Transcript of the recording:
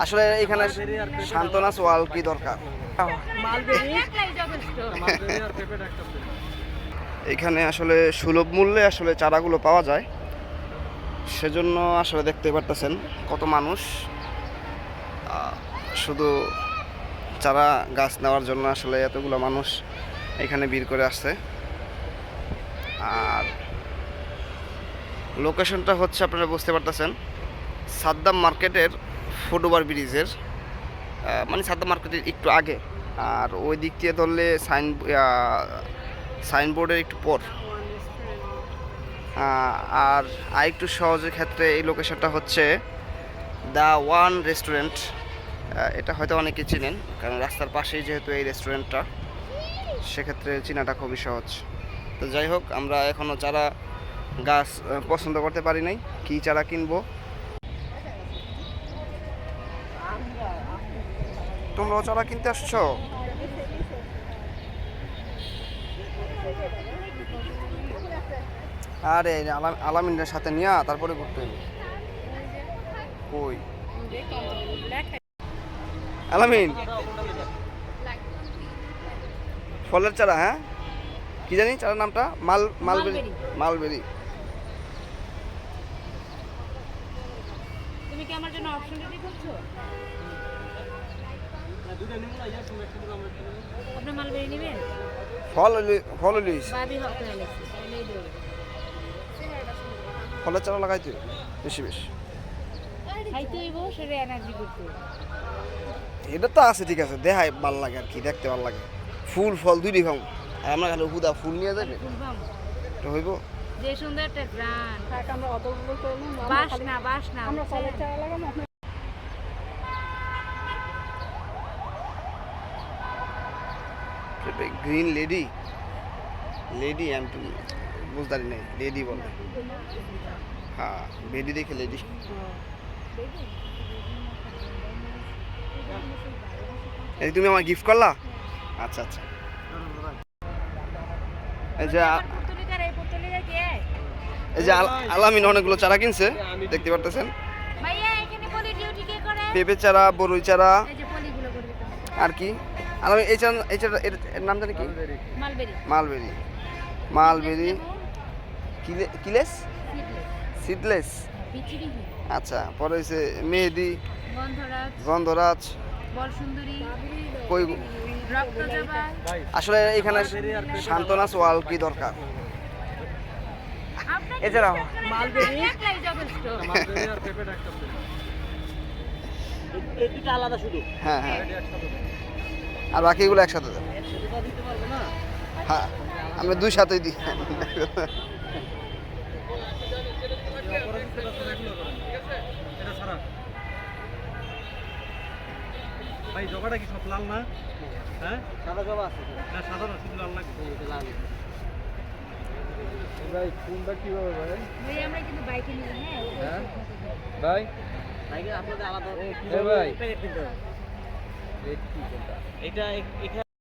আসলে এখানে সান্ত্বনা সোয়াল কি দরকার? এখানে আসলে সুলভ মূল্যে আসলে চারাগুলো পাওয়া যায়, সেজন্য আসলে দেখতে পারতেছেন কত মানুষ শুধু চারা গাছ নেওয়ার জন্য আসলে এতগুলো মানুষ এখানে ভিড় করে আসছে। আর লোকেশনটা হচ্ছে আপনারা বুঝতে পারতেছেন সাদ্দাম মার্কেটের ফুটওভার ব্রিজের, মানে সাদ্দাম মার্কেটের একটু আগে, আর ওই দিক দিয়ে ধরলে সাইনবোর্ডের একটু পর। আর আরেকটু সহজের ক্ষেত্রে এই লোকেশনটা হচ্ছে দ্য ওয়ান রেস্টুরেন্ট। এটা হয়তো অনেকে চিনেন, কারণ রাস্তার পাশেই যেহেতু এই রেস্টুরেন্টটা, সেক্ষেত্রে চেনাটা খুবই সহজ। তো যাই হোক, আমরা এখনও চারা গাছ পছন্দ করতে পারি নাই, কী চারা কিনবো। তোমরাও চারা কিনতে আসছো? আরে আলামিনের সাথে নিয়ে তারপরে ঘুরতে হবে। কই আলামিন? ফলের চারা? হ্যাঁ, কি জানি চারার নামটা? মালবেরি। মালবেরি। তুমি কি আমার জন্য অপশন রেডি করছো? আপনি মালবেরি নেবেন? ফল লিস বাবি হতে লাগছে তাহলেই দেব। ফলের চারা লাগাইতে বেশি বেশি খাইতে হইব, সেটা এনার্জি করতে হইব। এটা তো আছে, ঠিক আছে, দেখায় ভাল লাগে আর কি, দেখতে ভাল লাগে। ফুল ফল দুইটাই খাম, আর আমরা খালি হুদা ফুল নিয়ে যাবে তো হইব। যে সুন্দর একটা গ্রান, আমরা অতগুলো করলাম, বাস না আমরা ফলের চারা লাগাম। গ্রিন লেডি আমি তো বুঝতে নেই, লেডি বলে। হ্যাঁ, বেডি দেখে লেডি। এই তুমি আমার গিফট করলা? আচ্ছা আচ্ছা। এই যে আলামিন অনেকগুলো চারা কিনছে, দেখতে পারতেছেন। পেঁপে চারা, বরই চারা, আর কি আলামিন এই চারা এর নাম জানি কি? মালবেরি। Mulberry keyless seedless. আচ্ছা, পরে হচ্ছে মেহেদি, গন্ধরাজ, কই। আসলে এখানে সান্ত্বনা সোয়াল কি দরকার? এছাড়া আলাদা শুধু। হ্যাঁ হ্যাঁ, আর বাকিগুলো একসাথে দেন। হ্যাঁ, আমরা দুই সাথেই দিই। ভাই জগাটা কি সব লাল না? হ্যাঁ, সাদা জবা আছে না? সাদা না, শুধু লাল লাগবে। লাল ভাই কোনটা কিভাবে ভাই? ভাই আমরা কিন্তু বাইকে নিব। হ্যাঁ ভাই বাইকে আপনাদের আলাদা। ভাই এটা